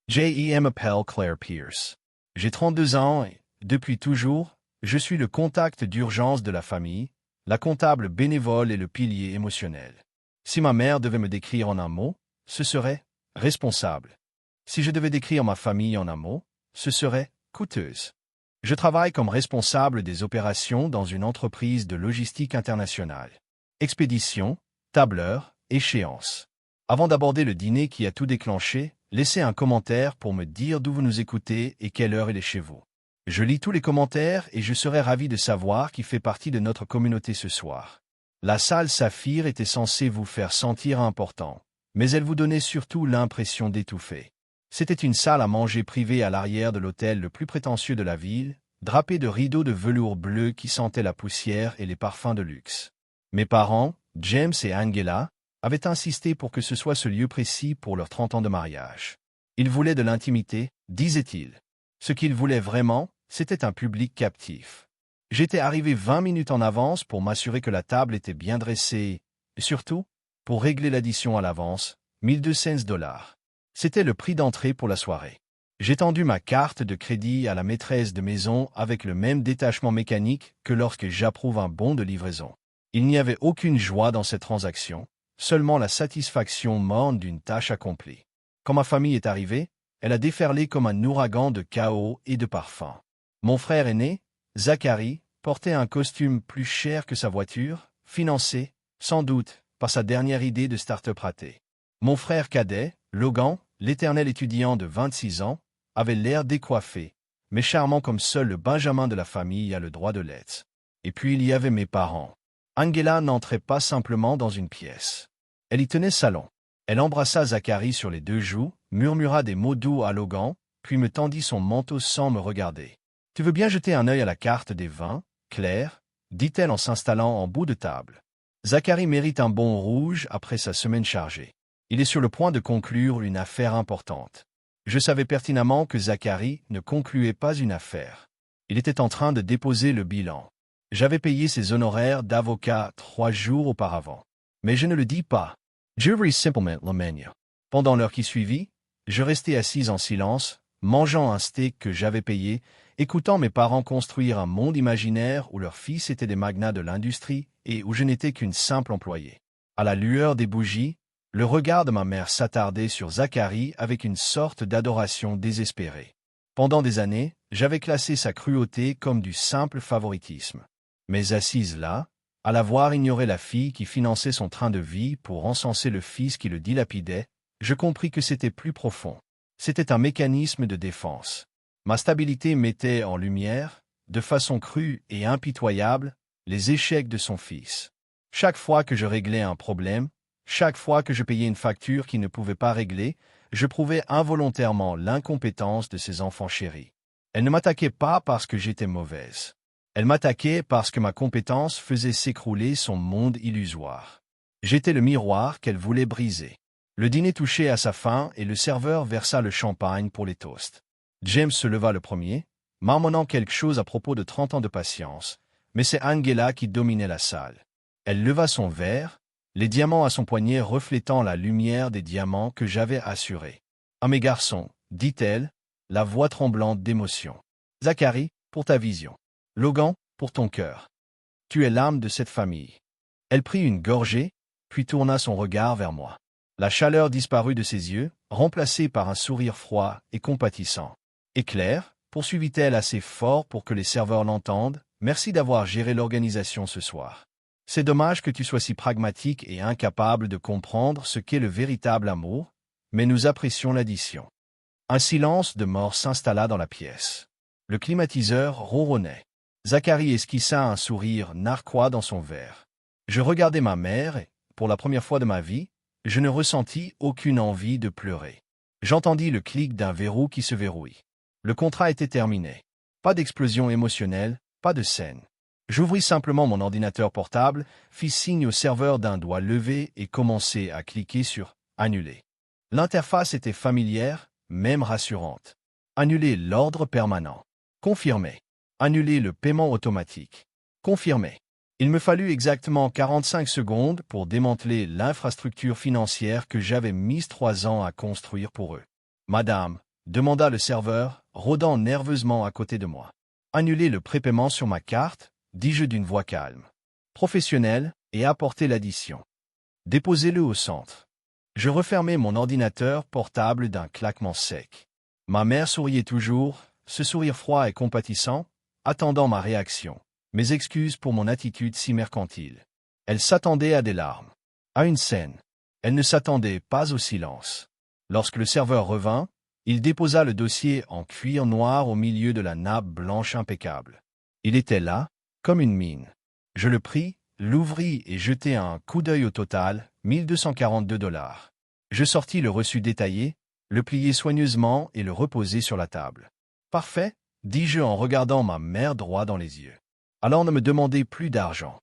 Je m'appelle Claire Pierce. J'ai 32 ans et, depuis toujours, je suis le contact d'urgence de la famille, la comptable bénévole et le pilier émotionnel. Si ma mère devait me décrire en un mot, ce serait responsable. Si je devais décrire ma famille en un mot, ce serait coûteuse. Je travaille comme responsable des opérations dans une entreprise de logistique internationale. Expédition, tableur, échéance. Avant d'aborder le dîner qui a tout déclenché, laissez un commentaire pour me dire d'où vous nous écoutez et quelle heure il est chez vous. Je lis tous les commentaires et je serais ravi de savoir qui fait partie de notre communauté ce soir. La salle Saphir était censée vous faire sentir important, mais elle vous donnait surtout l'impression d'étouffer. C'était une salle à manger privée à l'arrière de l'hôtel le plus prétentieux de la ville, drapée de rideaux de velours bleu qui sentaient la poussière et les parfums de luxe. Mes parents, James et Angela, avaient insisté pour que ce soit ce lieu précis pour leurs 30 ans de mariage. Ils voulaient de l'intimité, disaient-ils. Ce qu'ils voulaient vraiment, c'était un public captif. J'étais arrivé 20 minutes en avance pour m'assurer que la table était bien dressée, et surtout, pour régler l'addition à l'avance, 1200 $. C'était le prix d'entrée pour la soirée. J'ai tendu ma carte de crédit à la maîtresse de maison avec le même détachement mécanique que lorsque j'approuve un bon de livraison. Il n'y avait aucune joie dans cette transaction, seulement la satisfaction morne d'une tâche accomplie. Quand ma famille est arrivée, elle a déferlé comme un ouragan de chaos et de parfums. Mon frère aîné, Zachary, portait un costume plus cher que sa voiture, financé, sans doute, par sa dernière idée de start-up ratée. Mon frère cadet, Logan, l'éternel étudiant de 26 ans, avait l'air décoiffé, mais charmant comme seul le Benjamin de la famille a le droit de l'être. Et puis il y avait mes parents. Angela n'entrait pas simplement dans une pièce. Elle y tenait salon. Elle embrassa Zachary sur les 2 joues, murmura des mots doux à Logan, puis me tendit son manteau sans me regarder. « Tu veux bien jeter un œil à la carte des vins, Claire ?» dit-elle en s'installant en bout de table. Zachary mérite un bon rouge après sa semaine chargée. Il est sur le point de conclure une affaire importante. Je savais pertinemment que Zachary ne concluait pas une affaire. Il était en train de déposer le bilan. J'avais payé ses honoraires d'avocat 3 jours auparavant. Mais je ne le dis pas. Je ris simplement le menu. Pendant l'heure qui suivit, je restais assise en silence, mangeant un steak que j'avais payé, écoutant mes parents construire un monde imaginaire où leurs fils étaient des magnats de l'industrie et où je n'étais qu'une simple employée. À la lueur des bougies, le regard de ma mère s'attardait sur Zachary avec une sorte d'adoration désespérée. Pendant des années, j'avais classé sa cruauté comme du simple favoritisme. Mais assise là, à la voir ignorer la fille qui finançait son train de vie pour encenser le fils qui le dilapidait, je compris que c'était plus profond. C'était un mécanisme de défense. Ma stabilité mettait en lumière, de façon crue et impitoyable, les échecs de son fils. Chaque fois que je réglais un problème, chaque fois que je payais une facture qui ne pouvait pas régler, je prouvais involontairement l'incompétence de ses enfants chéris. Elle ne m'attaquait pas parce que j'étais mauvaise. Elle m'attaquait parce que ma compétence faisait s'écrouler son monde illusoire. J'étais le miroir qu'elle voulait briser. Le dîner touchait à sa fin et le serveur versa le champagne pour les toasts. James se leva le premier, marmonnant quelque chose à propos de 30 ans de patience, mais c'est Angela qui dominait la salle. Elle leva son verre, les diamants à son poignet reflétant la lumière des diamants que j'avais assurés. « À mes garçons, dit-elle, la voix tremblante d'émotion. Zachary, pour ta vision. Logan, pour ton cœur. Tu es l'âme de cette famille. » Elle prit une gorgée, puis tourna son regard vers moi. La chaleur disparut de ses yeux, remplacée par un sourire froid et compatissant. « Et Claire, poursuivit-elle assez fort pour que les serveurs l'entendent, merci d'avoir géré l'organisation ce soir. C'est dommage que tu sois si pragmatique et incapable de comprendre ce qu'est le véritable amour, mais nous apprécions l'addition. » Un silence de mort s'installa dans la pièce. Le climatiseur ronronnait. Zachary esquissa un sourire narquois dans son verre. Je regardais ma mère et, pour la première fois de ma vie, je ne ressentis aucune envie de pleurer. J'entendis le clic d'un verrou qui se verrouille. Le contrat était terminé. Pas d'explosion émotionnelle, pas de scène. J'ouvris simplement mon ordinateur portable, fis signe au serveur d'un doigt levé et commençai à cliquer sur « Annuler ». L'interface était familière, même rassurante. Annuler l'ordre permanent. Confirmer. Annuler le paiement automatique. Confirmer. Il me fallut exactement 45 secondes pour démanteler l'infrastructure financière que j'avais mise 3 ans à construire pour eux. « Madame, demanda le serveur, rôdant nerveusement à côté de moi. Annuler le prépaiement sur ma carte, dis-je d'une voix calme. Professionnelle, et apporter l'addition. Déposez-le au centre. Je refermai mon ordinateur portable d'un claquement sec. Ma mère souriait toujours, ce sourire froid et compatissant, attendant ma réaction. Mes excuses pour mon attitude si mercantile. Elle s'attendait à des larmes, à une scène. Elle ne s'attendait pas au silence. Lorsque le serveur revint, il déposa le dossier en cuir noir au milieu de la nappe blanche impeccable. Il était là, comme une mine. Je le pris, l'ouvris et jetai un coup d'œil au total, 1242 $. Je sortis le reçu détaillé, le pliai soigneusement et le reposai sur la table. Parfait, dis-je en regardant ma mère droit dans les yeux. Alors ne me demandez plus d'argent.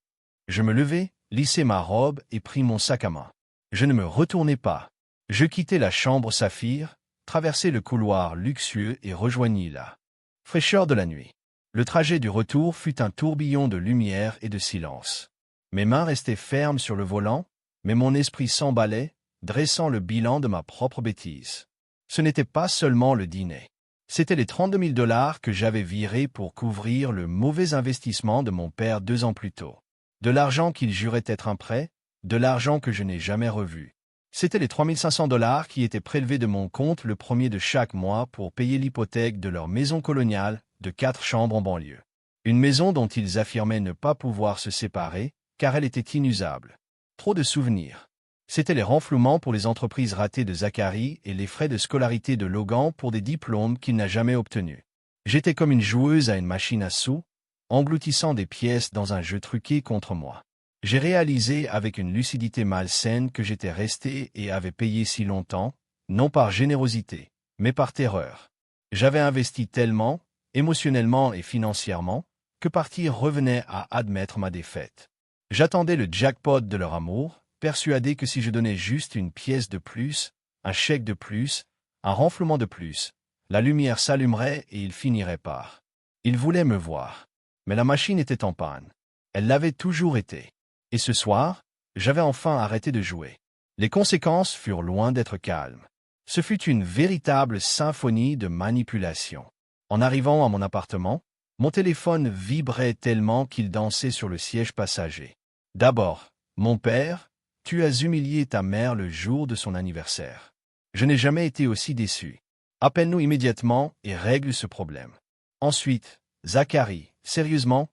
Je me levai, lissai ma robe et pris mon sac à main. Je ne me retournai pas. Je quittai la chambre Saphir, traversai le couloir luxueux et rejoignis la fraîcheur de la nuit. Le trajet du retour fut un tourbillon de lumière et de silence. Mes mains restaient fermes sur le volant, mais mon esprit s'emballait, dressant le bilan de ma propre bêtise. Ce n'était pas seulement le dîner. C'étaient les 32 000 $ que j'avais virés pour couvrir le mauvais investissement de mon père 2 ans plus tôt. De l'argent qu'il jurait être un prêt, de l'argent que je n'ai jamais revu. C'étaient les 3 500 $ qui étaient prélevés de mon compte le premier de chaque mois pour payer l'hypothèque de leur maison coloniale de 4 chambres en banlieue. Une maison dont ils affirmaient ne pas pouvoir se séparer, car elle était inusable. Trop de souvenirs. C'étaient les renflouements pour les entreprises ratées de Zachary et les frais de scolarité de Logan pour des diplômes qu'il n'a jamais obtenus. J'étais comme une joueuse à une machine à sous, engloutissant des pièces dans un jeu truqué contre moi. J'ai réalisé avec une lucidité malsaine que j'étais resté et avais payé si longtemps, non par générosité, mais par terreur. J'avais investi tellement, émotionnellement et financièrement, que partir revenait à admettre ma défaite. J'attendais le jackpot de leur amour, persuadé que si je donnais juste une pièce de plus, un chèque de plus, un renflouement de plus, la lumière s'allumerait et ils finiraient par. Ils voulaient me voir. Mais la machine était en panne. Elle l'avait toujours été. Et ce soir, j'avais enfin arrêté de jouer. Les conséquences furent loin d'être calmes. Ce fut une véritable symphonie de manipulation. En arrivant à mon appartement, mon téléphone vibrait tellement qu'il dansait sur le siège passager. D'abord, mon père, tu as humilié ta mère le jour de son anniversaire. Je n'ai jamais été aussi déçu. Appelle-nous immédiatement et règle ce problème. Ensuite, Zachary, sérieusement,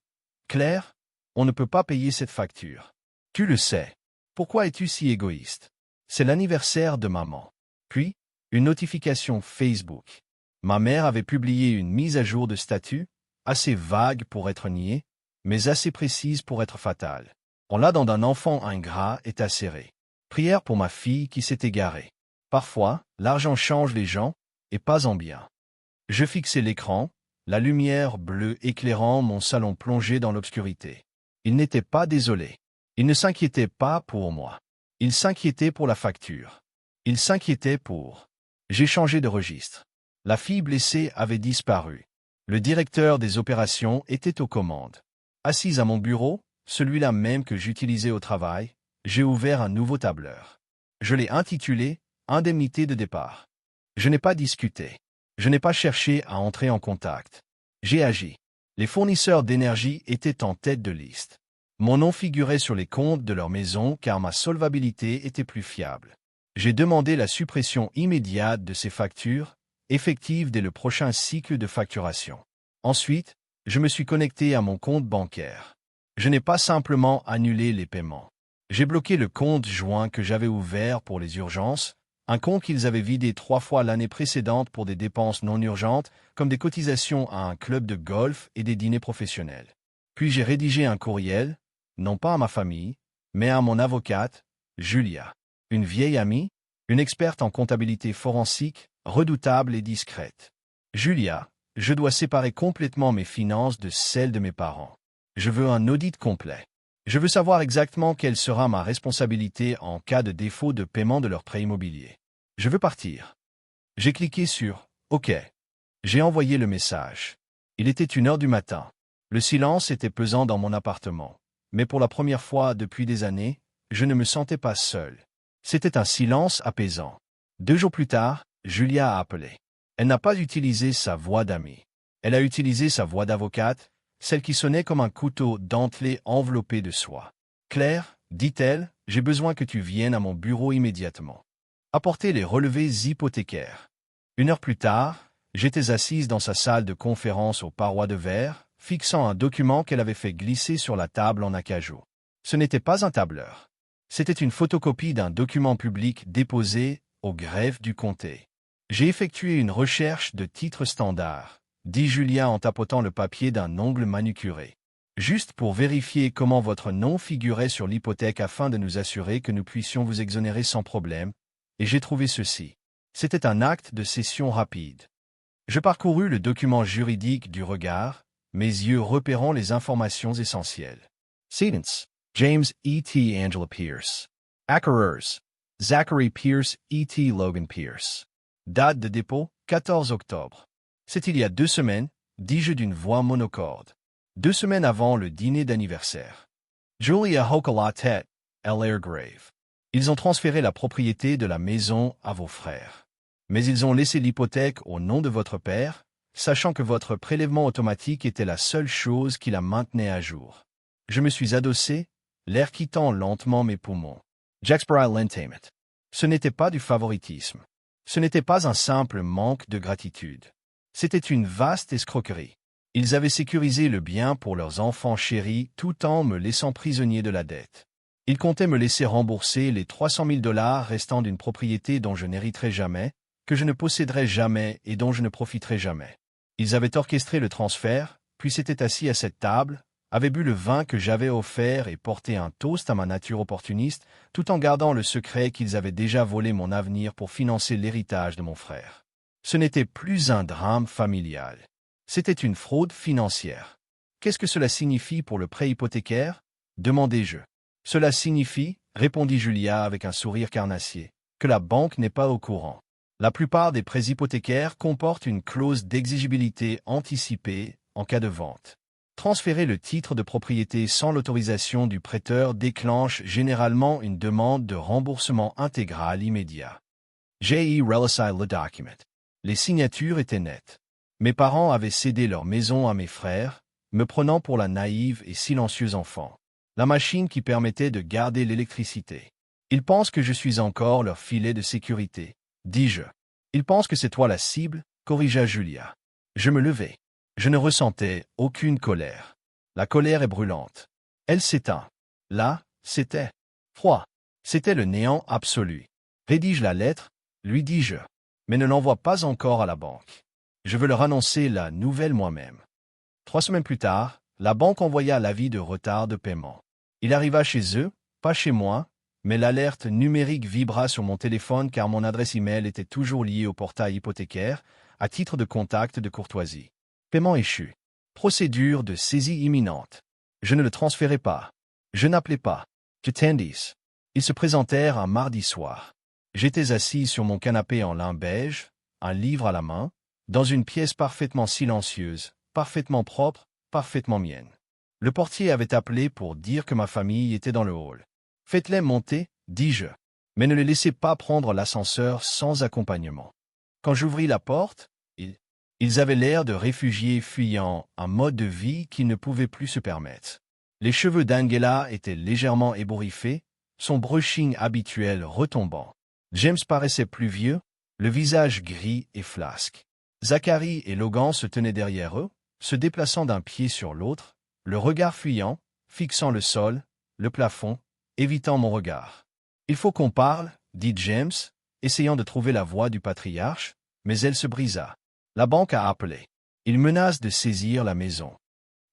Claire, on ne peut pas payer cette facture. Tu le sais. Pourquoi es-tu si égoïste? C'est l'anniversaire de maman. Puis, une notification Facebook. Ma mère avait publié une mise à jour de statut, assez vague pour être niée, mais assez précise pour être fatale. En l'aidant d'un enfant ingrat est acéré. Prière pour ma fille qui s'est égarée. Parfois, l'argent change les gens, et pas en bien. Je fixai l'écran, la lumière bleue éclairant mon salon plongé dans l'obscurité. Il n'était pas désolé. Il ne s'inquiétait pas pour moi. Il s'inquiétait pour la facture. Il s'inquiétait pour... J'ai changé de registre. La fille blessée avait disparu. Le directeur des opérations était aux commandes. Assis à mon bureau, celui-là même que j'utilisais au travail, j'ai ouvert un nouveau tableur. Je l'ai intitulé « Indemnité de départ ». Je n'ai pas discuté. Je n'ai pas cherché à entrer en contact. J'ai agi. Les fournisseurs d'énergie étaient en tête de liste. Mon nom figurait sur les comptes de leur maison car ma solvabilité était plus fiable. J'ai demandé la suppression immédiate de ces factures, effectives dès le prochain cycle de facturation. Ensuite, je me suis connecté à mon compte bancaire. Je n'ai pas simplement annulé les paiements. J'ai bloqué le compte joint que j'avais ouvert pour les urgences, un compte qu'ils avaient vidé 3 fois l'année précédente pour des dépenses non urgentes, comme des cotisations à un club de golf et des dîners professionnels. Puis j'ai rédigé un courriel, non pas à ma famille, mais à mon avocate, Julia. Une vieille amie, une experte en comptabilité forensique, redoutable et discrète. Julia, je dois séparer complètement mes finances de celles de mes parents. Je veux un audit complet. Je veux savoir exactement quelle sera ma responsabilité en cas de défaut de paiement de leur prêt immobilier. Je veux partir. J'ai cliqué sur « OK ». J'ai envoyé le message. Il était 1 h du matin. Le silence était pesant dans mon appartement. Mais pour la première fois depuis des années, je ne me sentais pas seul. C'était un silence apaisant. 2 jours plus tard, Julia a appelé. Elle n'a pas utilisé sa voix d'amie. Elle a utilisé sa voix d'avocate, celle qui sonnait comme un couteau dentelé enveloppé de soie. « Claire, dit-elle, j'ai besoin que tu viennes à mon bureau immédiatement. Apporter les relevés hypothécaires. » 1 heure plus tard, j'étais assise dans sa salle de conférence aux parois de verre, fixant un document qu'elle avait fait glisser sur la table en acajou. Ce n'était pas un tableur. C'était une photocopie d'un document public déposé au greffe du comté. J'ai effectué une recherche de titre standard, dit Julia en tapotant le papier d'un ongle manucuré. Juste pour vérifier comment votre nom figurait sur l'hypothèque afin de nous assurer que nous puissions vous exonérer sans problème, et j'ai trouvé ceci. C'était un acte de cession rapide. Je parcourus le document juridique du regard, mes yeux repérant les informations essentielles. Cedants, James E. T. Angela Pierce. Acquireurs, Zachary Pierce E. T. Logan Pierce. Date de dépôt, 14 octobre. C'est il y a 2 semaines, dis-je d'une voix monocorde. 2 semaines avant le dîner d'anniversaire. Julia Hokalatet, L. Grave. Ils ont transféré la propriété de la maison à vos frères. Mais ils ont laissé l'hypothèque au nom de votre père, sachant que votre prélèvement automatique était la seule chose qui la maintenait à jour. Je me suis adossé, l'air quittant lentement mes poumons. Jacksboro Lentamet. Ce n'était pas du favoritisme. Ce n'était pas un simple manque de gratitude. C'était une vaste escroquerie. Ils avaient sécurisé le bien pour leurs enfants chéris tout en me laissant prisonnier de la dette. Ils comptaient me laisser rembourser les 300 000 $ restants d'une propriété dont je n'hériterai jamais, que je ne posséderai jamais et dont je ne profiterai jamais. Ils avaient orchestré le transfert, puis s'étaient assis à cette table, avaient bu le vin que j'avais offert et porté un toast à ma nature opportuniste, tout en gardant le secret qu'ils avaient déjà volé mon avenir pour financer l'héritage de mon frère. Ce n'était plus un drame familial. C'était une fraude financière. Qu'est-ce que cela signifie pour le prêt hypothécaire? Demandai-je. Cela signifie, répondit Julia avec un sourire carnassier, que la banque n'est pas au courant. La plupart des prêts hypothécaires comportent une clause d'exigibilité anticipée en cas de vente. Transférer le titre de propriété sans l'autorisation du prêteur déclenche généralement une demande de remboursement intégral immédiat. J'ai relisé le document. Les signatures étaient nettes. Mes parents avaient cédé leur maison à mes frères, me prenant pour la naïve et silencieuse enfant. La machine qui permettait de garder l'électricité. Ils pensent que je suis encore leur filet de sécurité, dis-je. Ils pensent que c'est toi la cible, corrigea Julia. Je me levai. Je ne ressentais aucune colère. La colère est brûlante. Elle s'éteint. Là, c'était froid. C'était le néant absolu. Rédige la lettre, lui dis-je, mais ne l'envoie pas encore à la banque. Je veux leur annoncer la nouvelle moi-même. 3 semaines plus tard, la banque envoya l'avis de retard de paiement. Il arriva chez eux, pas chez moi, mais l'alerte numérique vibra sur mon téléphone car mon adresse email était toujours liée au portail hypothécaire, à titre de contact de courtoisie. Paiement échu. Procédure de saisie imminente. Je ne le transférais pas. Je n'appelais pas. J'attendis. Ils se présentèrent un mardi soir. J'étais assis sur mon canapé en lin beige, un livre à la main, dans une pièce parfaitement silencieuse, parfaitement propre, parfaitement mienne. Le portier avait appelé pour dire que ma famille était dans le hall. Faites-les monter, dis-je, mais ne les laissez pas prendre l'ascenseur sans accompagnement. Quand j'ouvris la porte, ils avaient l'air de réfugiés fuyant un mode de vie qu'ils ne pouvaient plus se permettre. Les cheveux d'Angela étaient légèrement ébouriffés, son brushing habituel retombant. James paraissait plus vieux, le visage gris et flasque. Zachary et Logan se tenaient derrière eux, se déplaçant d'un pied sur l'autre, le regard fuyant, fixant le sol, le plafond, évitant mon regard. « Il faut qu'on parle, » dit James, essayant de trouver la voix du patriarche, mais elle se brisa. La banque a appelé. Ils menacent de saisir la maison.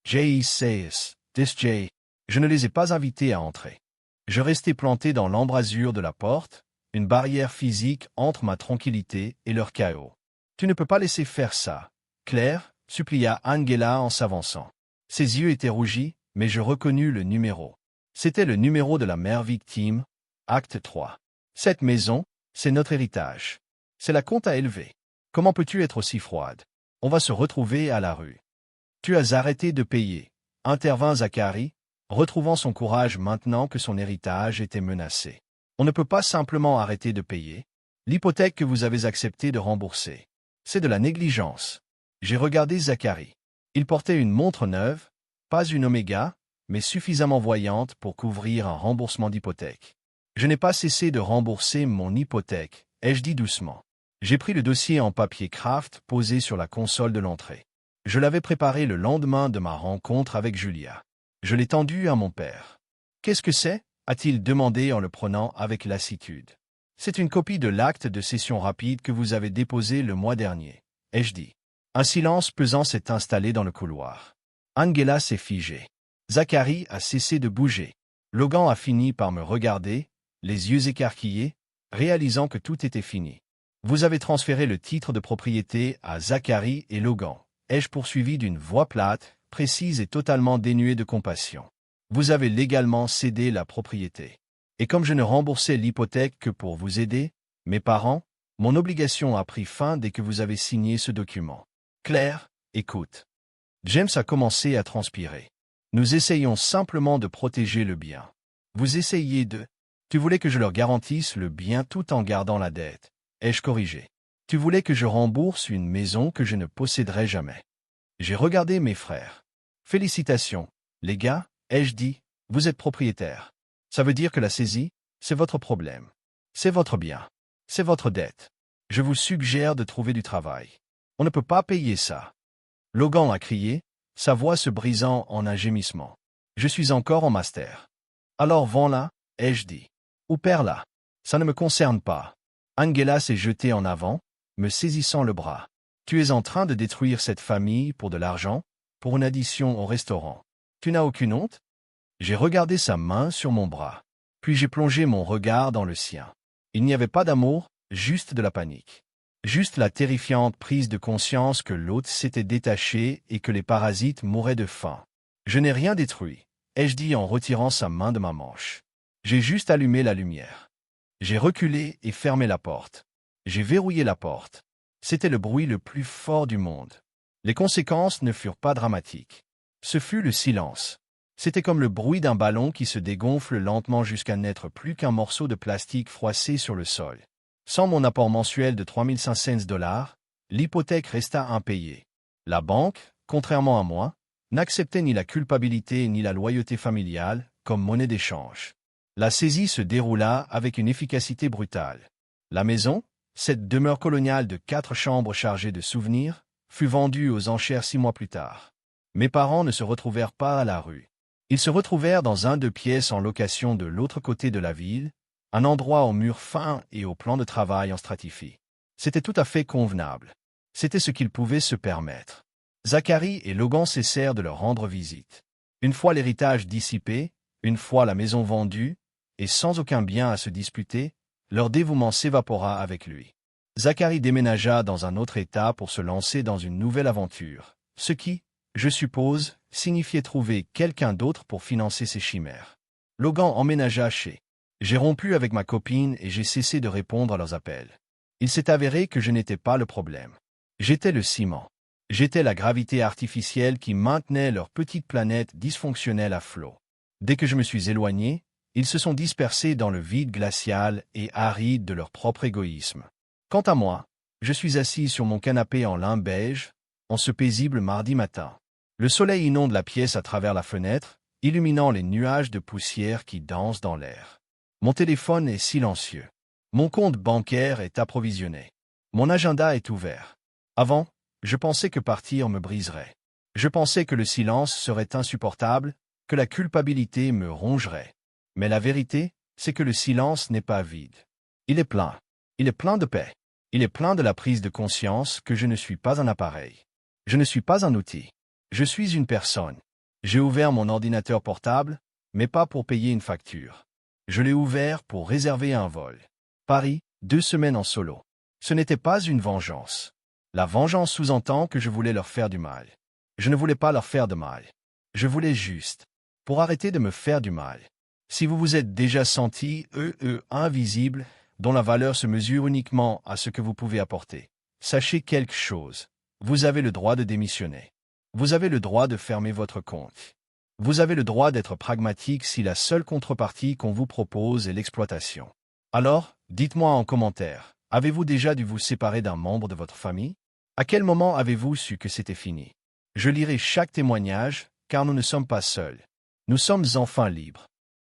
J. says, this J. Je ne les ai pas invités à entrer. Je restais planté dans l'embrasure de la porte, une barrière physique entre ma tranquillité et leur chaos. Tu ne peux pas laisser faire ça, Claire, supplia Angela en s'avançant. Ses yeux étaient rougis, mais je reconnus le numéro. C'était le numéro de la mère victime, acte 3. Cette maison, c'est notre héritage. C'est la compte à élever. Comment peux-tu être aussi froide? On va se retrouver à la rue. Tu as arrêté de payer, intervint Zachary, retrouvant son courage maintenant que son héritage était menacé. On ne peut pas simplement arrêter de payer. L'hypothèque que vous avez accepté de rembourser. C'est de la négligence. J'ai regardé Zacharie. Il portait une montre neuve, pas une Omega, mais suffisamment voyante pour couvrir un remboursement d'hypothèque. Je n'ai pas cessé de rembourser mon hypothèque, ai-je dit doucement. J'ai pris le dossier en papier craft posé sur la console de l'entrée. Je l'avais préparé le lendemain de ma rencontre avec Julia. Je l'ai tendu à mon père. « Qu'est-ce que c'est » a-t-il demandé en le prenant avec lassitude. « C'est une copie de l'acte de cession rapide que vous avez déposé le mois dernier, » ai-je dit. Un silence pesant s'est installé dans le couloir. Angela s'est figée. Zacharie a cessé de bouger. Logan a fini par me regarder, les yeux écarquillés, réalisant que tout était fini. « Vous avez transféré le titre de propriété à Zacharie et Logan, » ai-je poursuivi d'une voix plate, précise et totalement dénuée de compassion. « Vous avez légalement cédé la propriété. Et comme je ne remboursais l'hypothèque que pour vous aider, mes parents, mon obligation a pris fin dès que vous avez signé ce document. Claire, écoute. » James a commencé à transpirer. « Nous essayons simplement de protéger le bien. Vous essayez de... Tu voulais que je leur garantisse le bien tout en gardant la dette. » Ai-je corrigé. « Tu voulais que je rembourse une maison que je ne posséderai jamais. » J'ai regardé mes frères. « Félicitations, les gars, ai-je dit, vous êtes propriétaires. Ça veut dire que la saisie, c'est votre problème. C'est votre bien. C'est votre dette. Je vous suggère de trouver du travail. On ne peut pas payer ça. » Logan a crié, sa voix se brisant en un gémissement. « Je suis encore en master. »« Alors vends-la, » ai-je dit. « Ou perds-la. Ça ne me concerne pas. » Angela s'est jetée en avant, me saisissant le bras. « Tu es en train de détruire cette famille pour de l'argent, pour une addition au restaurant. Tu n'as aucune honte ?» J'ai regardé sa main sur mon bras. Puis j'ai plongé mon regard dans le sien. Il n'y avait pas d'amour, juste de la panique. Juste la terrifiante prise de conscience que l'autre s'était détaché et que les parasites mouraient de faim. « Je n'ai rien détruit, » ai-je dit en retirant sa main de ma manche. J'ai juste allumé la lumière. J'ai reculé et fermé la porte. J'ai verrouillé la porte. C'était le bruit le plus fort du monde. Les conséquences ne furent pas dramatiques. Ce fut le silence. C'était comme le bruit d'un ballon qui se dégonfle lentement jusqu'à n'être plus qu'un morceau de plastique froissé sur le sol. Sans mon apport mensuel de 3500 $, l'hypothèque resta impayée. La banque, contrairement à moi, n'acceptait ni la culpabilité ni la loyauté familiale comme monnaie d'échange. La saisie se déroula avec une efficacité brutale. La maison, cette demeure coloniale de 4 chambres chargée de souvenirs, fut vendue aux enchères 6 mois plus tard. Mes parents ne se retrouvèrent pas à la rue. Ils se retrouvèrent dans un 2 pièces en location de l'autre côté de la ville, un endroit aux murs fins et au plan de travail en stratifie. C'était tout à fait convenable. C'était ce qu'ils pouvaient se permettre. Zacharie et Logan cessèrent de leur rendre visite. Une fois l'héritage dissipé, une fois la maison vendue, et sans aucun bien à se disputer, leur dévouement s'évapora avec lui. Zacharie déménagea dans un autre État pour se lancer dans une nouvelle aventure, ce qui, je suppose, signifiait trouver quelqu'un d'autre pour financer ses chimères. Logan emménagea chez. J'ai rompu avec ma copine et j'ai cessé de répondre à leurs appels. Il s'est avéré que je n'étais pas le problème. J'étais le ciment. J'étais la gravité artificielle qui maintenait leur petite planète dysfonctionnelle à flot. Dès que je me suis éloigné, ils se sont dispersés dans le vide glacial et aride de leur propre égoïsme. Quant à moi, je suis assis sur mon canapé en lin beige, en ce paisible mardi matin. Le soleil inonde la pièce à travers la fenêtre, illuminant les nuages de poussière qui dansent dans l'air. Mon téléphone est silencieux. Mon compte bancaire est approvisionné. Mon agenda est ouvert. Avant, je pensais que partir me briserait. Je pensais que le silence serait insupportable, que la culpabilité me rongerait. Mais la vérité, c'est que le silence n'est pas vide. Il est plein. Il est plein de paix. Il est plein de la prise de conscience que je ne suis pas un appareil. Je ne suis pas un outil. Je suis une personne. J'ai ouvert mon ordinateur portable, mais pas pour payer une facture. Je l'ai ouvert pour réserver un vol. Paris, 2 semaines en solo. Ce n'était pas une vengeance. La vengeance sous-entend que je voulais leur faire du mal. Je ne voulais pas leur faire de mal. Je voulais juste, pour arrêter de me faire du mal. Si vous vous êtes déjà senti invisible, dont la valeur se mesure uniquement à ce que vous pouvez apporter, sachez quelque chose. Vous avez le droit de démissionner. Vous avez le droit de fermer votre compte. Vous avez le droit d'être pragmatique si la seule contrepartie qu'on vous propose est l'exploitation. Alors, dites-moi en commentaire, avez-vous déjà dû vous séparer d'un membre de votre famille? À quel moment avez-vous su que c'était fini? Je lirai chaque témoignage, car nous ne sommes pas seuls. Nous sommes enfin libres.